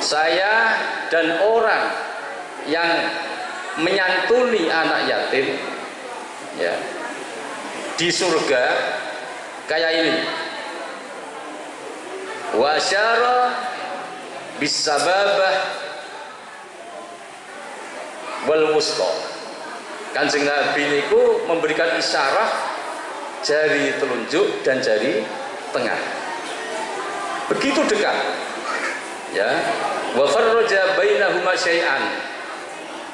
saya dan orang yang menyantuni anak yatim ya di surga kayak ini. Wa syara bisababah wal wusta. Kanjeng Nabi niku memberikan isyarat jari telunjuk dan jari tengah. Begitu dekat. Ya. Wa farraja bainahuma syai'an.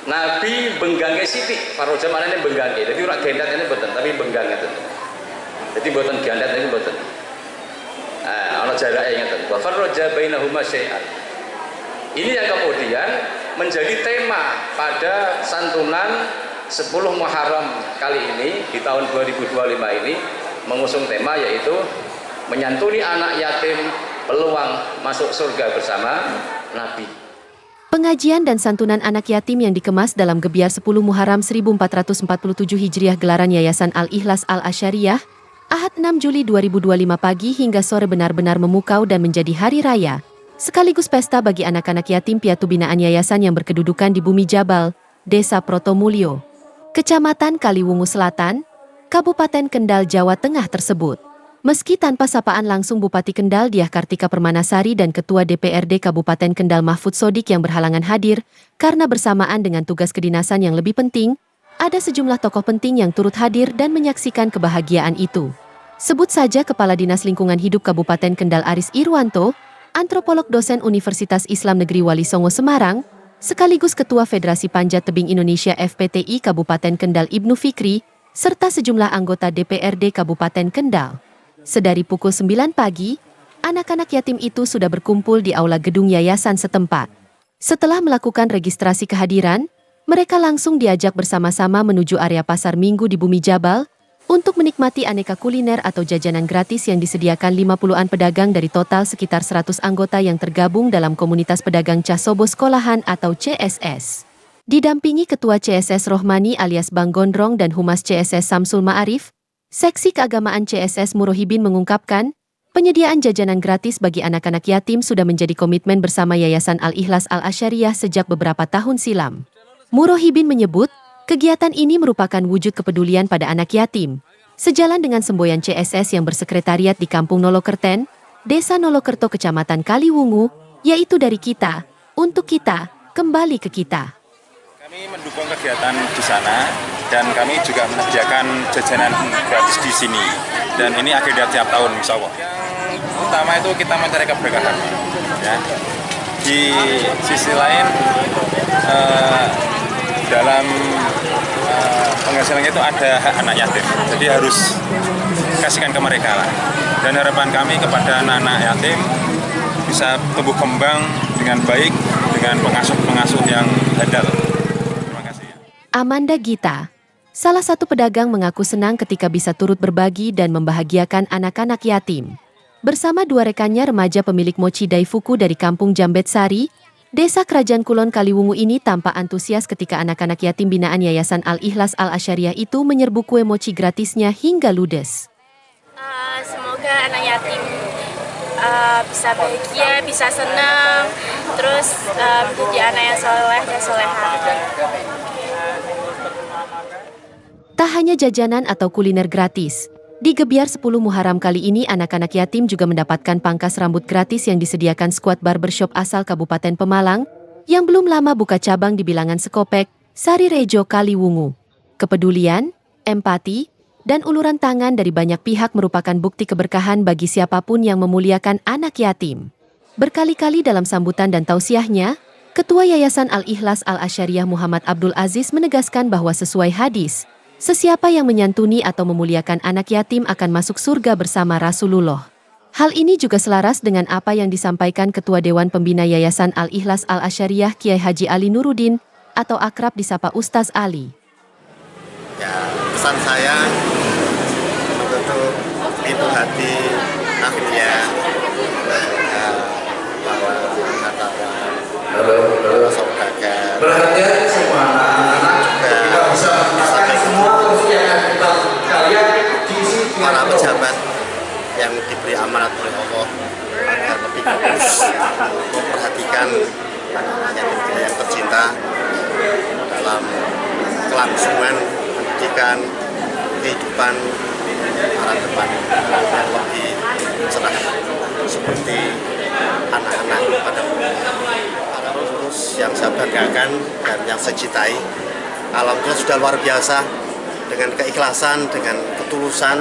Nabi benggangke sithik, farraja manane benggangke. Dadi ora gendhatene mboten, tapi benggang ngeten. Dadi mboten gandhat niku mboten. Ana jarake ngeten. Wa farraja bainahuma syai'an. Ini yang kemudian menjadi tema pada santunan 10 Muharram kali ini di tahun 2025 ini mengusung tema yaitu menyantuni anak yatim peluang masuk surga bersama Nabi. Pengajian dan santunan anak yatim yang dikemas dalam gebiar 10 Muharram 1447 Hijriah gelaran Yayasan Al-Ikhlas Al-Asyariyah, Ahad 6 Juli 2025 pagi hingga sore benar-benar memukau dan menjadi hari raya, sekaligus pesta bagi anak-anak yatim piatu binaan yayasan yang berkedudukan di Bumi Jabal, Desa Protomulyo, Kecamatan Kaliwungu Selatan, Kabupaten Kendal, Jawa Tengah tersebut. Meski tanpa sapaan langsung Bupati Kendal Diah Kartika Permanasari dan Ketua DPRD Kabupaten Kendal Mahfud Sodik yang berhalangan hadir karena bersamaan dengan tugas kedinasan yang lebih penting, ada sejumlah tokoh penting yang turut hadir dan menyaksikan kebahagiaan itu. Sebut saja Kepala Dinas Lingkungan Hidup Kabupaten Kendal Aris Irwanto, antropolog dosen Universitas Islam Negeri Wali Songo Semarang, sekaligus Ketua Federasi Panjat Tebing Indonesia FPTI Kabupaten Kendal Ibnu Fikri, serta sejumlah anggota DPRD Kabupaten Kendal. Sedari pukul 9 pagi, anak-anak yatim itu sudah berkumpul di aula gedung yayasan setempat. Setelah melakukan registrasi kehadiran, mereka langsung diajak bersama-sama menuju area pasar Minggu di Bumi Jabal untuk menikmati aneka kuliner atau jajanan gratis yang disediakan 50-an pedagang dari total sekitar 100 anggota yang tergabung dalam komunitas pedagang Casobo Sekolahan atau CSS. Didampingi Ketua CSS Rohmani alias Bang Gondrong dan Humas CSS Samsul Ma'arif, Seksi Keagamaan CSS Murohibin mengungkapkan, penyediaan jajanan gratis bagi anak-anak yatim sudah menjadi komitmen bersama Yayasan Al-Ikhlas Al-Asyariyah sejak beberapa tahun silam. Murohibin menyebut, kegiatan ini merupakan wujud kepedulian pada anak yatim, sejalan dengan semboyan CSS yang bersekretariat di Kampung Nolokerten, Desa Nolokerto Kecamatan Kaliwungu, yaitu dari kita, untuk kita, kembali ke kita. Kami mendukung kegiatan di sana dan kami juga menyediakan jajanan gratis di sini. Dan ini agenda tiap tahun, insya Allah. Yang utama itu kita mencari keberkahan. Ya. Di sisi lain, dalam penghasilannya itu ada hak anak yatim. Jadi harus kasihkan ke mereka lah. Dan harapan kami kepada anak-anak yatim bisa tumbuh kembang dengan baik dengan pengasuh-pengasuh yang handal. Amanda Gita, salah satu pedagang mengaku senang ketika bisa turut berbagi dan membahagiakan anak-anak yatim. Bersama dua rekannya remaja pemilik mochi Daifuku dari Kampung Jambetsari, Desa Kerajaan Kulon Kaliwungu ini tampak antusias ketika anak-anak yatim binaan Yayasan Al-Ikhlas Al-Asyariyah itu menyerbu kue mochi gratisnya hingga ludes. Semoga anak yatim bisa bahagia, bisa senang, terus menjadi anak yang soleh dan soleha. Tak hanya jajanan atau kuliner gratis, di gebiar 10 Muharram kali ini anak-anak yatim juga mendapatkan pangkas rambut gratis yang disediakan Squad Barbershop asal Kabupaten Pemalang, yang belum lama buka cabang di Bilangan Sekopek, Sari Rejo, Kaliwungu. Kepedulian, empati, dan uluran tangan dari banyak pihak merupakan bukti keberkahan bagi siapapun yang memuliakan anak yatim. Berkali-kali dalam sambutan dan tausiahnya, Ketua Yayasan Al-Ikhlas Al-Asyariyah Muhammad Abdul Aziz menegaskan bahwa sesuai hadis, sesiapa yang menyantuni atau memuliakan anak yatim akan masuk surga bersama Rasulullah. Hal ini juga selaras dengan apa yang disampaikan Ketua Dewan Pembina Yayasan Al-Ikhlas Al-Asyariyah Kiai Haji Ali Nuruddin atau akrab disapa Ustaz Ali. Ya, pesan saya untuk pintu hati akhirnya bahwa antara saudagar perhatian semua anak-anak kita bisa mengatakan semua fungsi yang kita kalian diisi para pejabat yang diberi amanat oleh Allah agar lebih fokus memperhatikan anak-anak yatim kita yang tercinta dalam kelangsungan pendidikan kehidupan para depan yang lebih cerah seperti anak-anak pada para pengurus yang saya banggakan dan yang saya cintai. Alhamdulillah sudah luar biasa dengan keikhlasan, dengan ketulusan,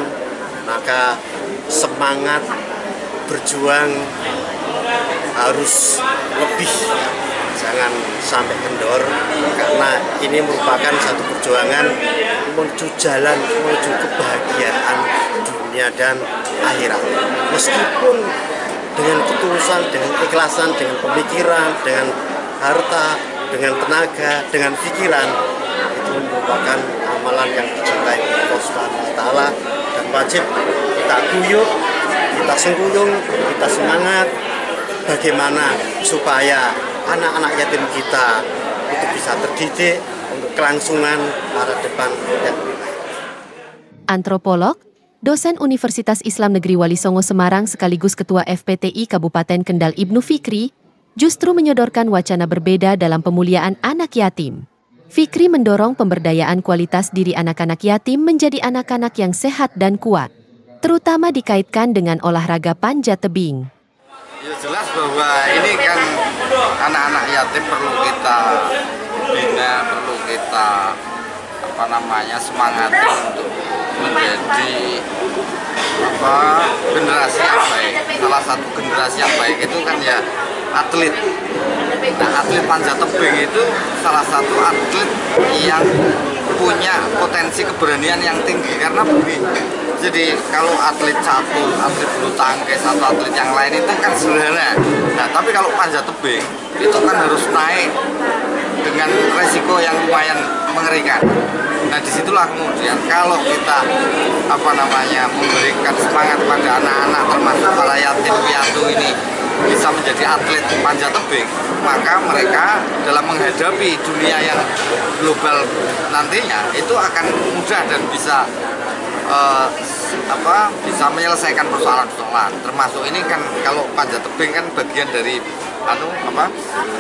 maka semangat berjuang harus lebih, jangan sampai kendor, karena ini merupakan satu perjuangan menuju jalan, menuju kebahagiaan dunia dan akhirat. Meskipun dengan ketulusan, dengan keikhlasan, dengan pemikiran, dengan harta, dengan tenaga, dengan pikiran, itu merupakan amalan yang dicintai Allah Subhanahu wa Ta'ala, dan wajib kita guyup, kita sengkuyung, kita semangat bagaimana supaya anak-anak yatim kita itu bisa terdidik untuk kelangsungan para depan yang lebih baik. Antropolog, dosen Universitas Islam Negeri Wali Songo Semarang sekaligus Ketua FPTI Kabupaten Kendal Ibnu Fikri, justru menyodorkan wacana berbeda dalam pemuliaan anak yatim. Fikri mendorong pemberdayaan kualitas diri anak-anak yatim menjadi anak-anak yang sehat dan kuat, terutama dikaitkan dengan olahraga panjat tebing. Ya jelas bahwa ini kan anak-anak yatim perlu kita bina, perlu kita semangati untuk menjadi generasi yang baik. Salah satu generasi yang baik itu kan ya atlet. Nah, atlet panjat tebing itu salah satu atlet yang punya potensi keberanian yang tinggi, karena begini. Jadi kalau atlet catur, atlet bulu tangkis, atau atlet yang lain itu kan sederhana. Nah, tapi kalau panjat tebing itu kan harus naik dengan resiko yang lumayan mengerikan. Nah, disitulah kemudian kalau kita memberikan semangat pada anak-anak termasuk para yatim piatu ini bisa menjadi atlet panjat tebing, maka mereka dalam menghadapi dunia yang global nantinya itu akan mudah dan bisa bisa menyelesaikan persoalan-persoalan. Termasuk ini kan kalau panjat tebing kan bagian dari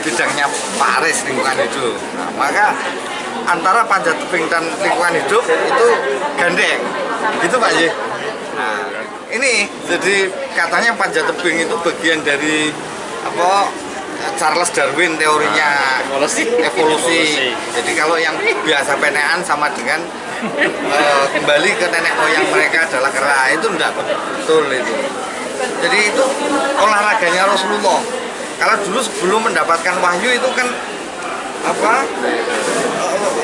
bidangnya Pak Aris, lingkungan hidup. Nah, maka antara panjat tebing dan lingkungan hidup itu gandeng, gitu Pak Ye. Nah, ini jadi katanya panjat tebing itu bagian dari Charles Darwin, teorinya evolusi. Jadi kalau yang biasa penean sama dengan kembali ke nenek moyang mereka adalah kera, itu enggak betul itu. Jadi itu olahraganya Rasulullah. Kalau dulu sebelum mendapatkan wahyu itu kan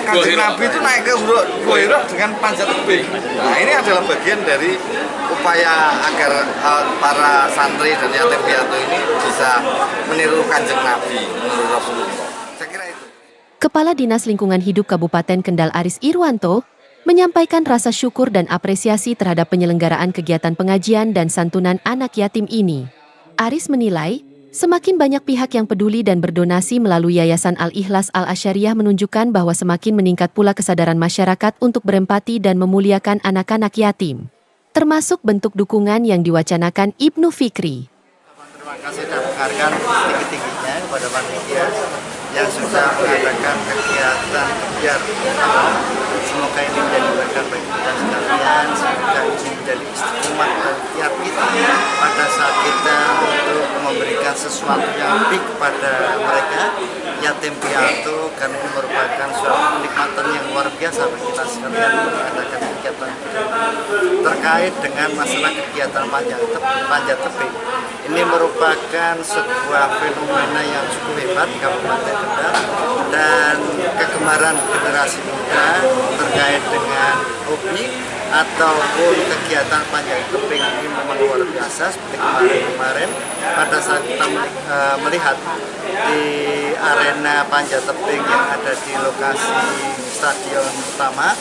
Kanjeng Nabi itu naik ke Gua Hira dengan panjat tebing. Nah, ini adalah bagian dari upaya agar para santri dan yatim piatu ini bisa meniru Kanjeng Nabi, meniru Rasulullah. Saya kira itu. Kepala Dinas Lingkungan Hidup Kabupaten Kendal Aris Irwanto menyampaikan rasa syukur dan apresiasi terhadap penyelenggaraan kegiatan pengajian dan santunan anak yatim ini. Aris menilai, semakin banyak pihak yang peduli dan berdonasi melalui Yayasan Al-Ikhlas Al-Asyariah menunjukkan bahwa semakin meningkat pula kesadaran masyarakat untuk berempati dan memuliakan anak-anak yatim. Termasuk bentuk dukungan yang diwacanakan Ibnu Fikri. Terima kasih dan menghargai tinggi-tingginya kepada panitia yang sudah mengadakan kegiatan biar semoga ini menjadi berkah bagi kita sekalian, semoga ini menjadi istiqomah bagi tiap kita pada saat kita untuk memberikan sesuatu yang lebih kepada mereka yatim piatu, karena ini merupakan suatu kenikmatan yang luar biasa bagi kita sekalian untuk mengadakan kegiatan terkait dengan masalah kegiatan panjat tebing. Ini merupakan sebuah fenomena yang cukup hebat di Kabupaten Kendal, dan kegemaran generasi muda terkait dengan hobi ataupun kegiatan panjat tebing ini memang luar biasa. Seperti kemarin pada saat kita melihat di arena panjat tebing yang ada di lokasi stadion utama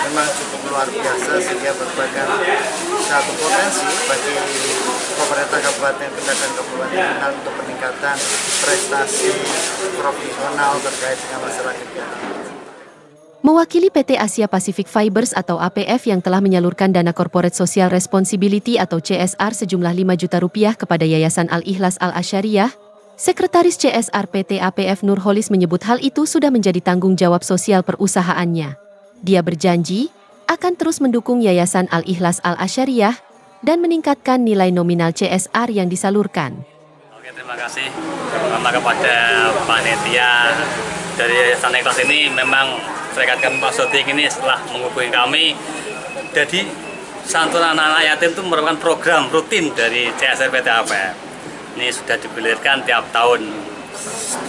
memang cukup luar biasa, sehingga merupakan satu potensi bagi pemerintah Kabupaten Kendal dan Kabupaten Kendal untuk peningkatan prestasi profesional terkait dengan masalah kegiatan. Mewakili PT Asia Pacific Fibers atau APF yang telah menyalurkan dana Corporate Social Responsibility atau CSR sejumlah 5 juta rupiah kepada Yayasan Al-Ikhlas Al-Asyariah, Sekretaris CSR PT APF Nurholis menyebut hal itu sudah menjadi tanggung jawab sosial perusahaannya. Dia berjanji akan terus mendukung Yayasan Al-Ikhlas Al-Asyariah dan meningkatkan nilai nominal CSR yang disalurkan. Oke, terima kasih pertama kepada panitia dari Yayasan Al-Ikhlas ini. Memang rekan kami Pak Sodik ini setelah menghubungi kami, jadi santunan anak yatim itu merupakan program rutin dari CSR PT APF. Ini sudah digulirkan tiap tahun,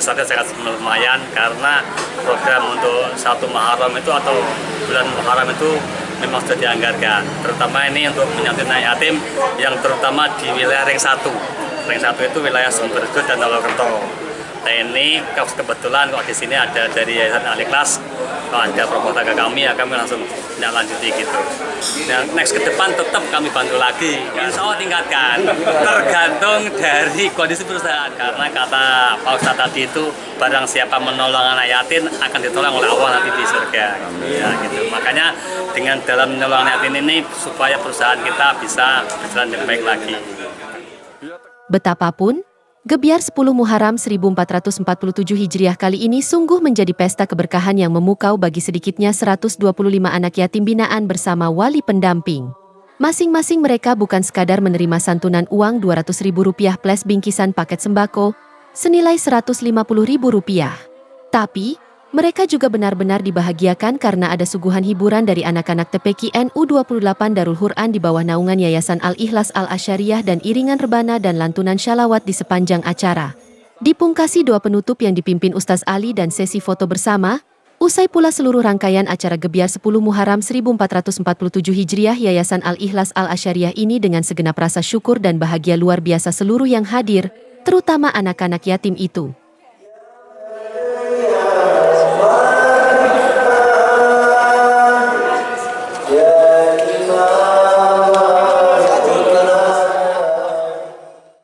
besarnya sangat lumayan karena program untuk 1 Muharram itu atau bulan Muharram itu memang sudah dianggarkan. Terutama ini untuk menyantuni anak yatim yang terutama di wilayah Ring 1. Ring 1 itu wilayah Sumberjo dan Mojokerto. Nah ini kebetulan kok di sini ada dari Yayasan Al-Ikhlas, kalau ada proposal ke kami ya kami langsung lanjuti gitu. Nah, next ke depan tetap kami bantu lagi. Insya Allah tingkatkan, tergantung dari kondisi perusahaan. Karena kata Pak Ustadz tadi itu barang siapa menolong anak yatim akan ditolong oleh Allah nanti di surga. Ya gitu. Makanya dengan dalam menolong anak yatim ini supaya perusahaan kita bisa berjalan lebih baik lagi. Betapapun, Gebiar 10 Muharram 1447 Hijriah kali ini sungguh menjadi pesta keberkahan yang memukau bagi sedikitnya 125 anak yatim binaan bersama wali pendamping. Masing-masing mereka bukan sekadar menerima santunan uang Rp200.000 plus bingkisan paket sembako senilai Rp150.000. Tapi, mereka juga benar-benar dibahagiakan karena ada suguhan hiburan dari anak-anak TPQ NU 28 Darul Quran di bawah naungan Yayasan Al-Ikhlas Al-Asyariah dan iringan rebana dan lantunan syalawat di sepanjang acara. Dipungkasi doa penutup yang dipimpin Ustaz Ali dan sesi foto bersama, usai pula seluruh rangkaian acara Gebiar 10 Muharram 1447 Hijriah Yayasan Al-Ikhlas Al-Asyariah ini dengan segenap rasa syukur dan bahagia luar biasa seluruh yang hadir, terutama anak-anak yatim itu.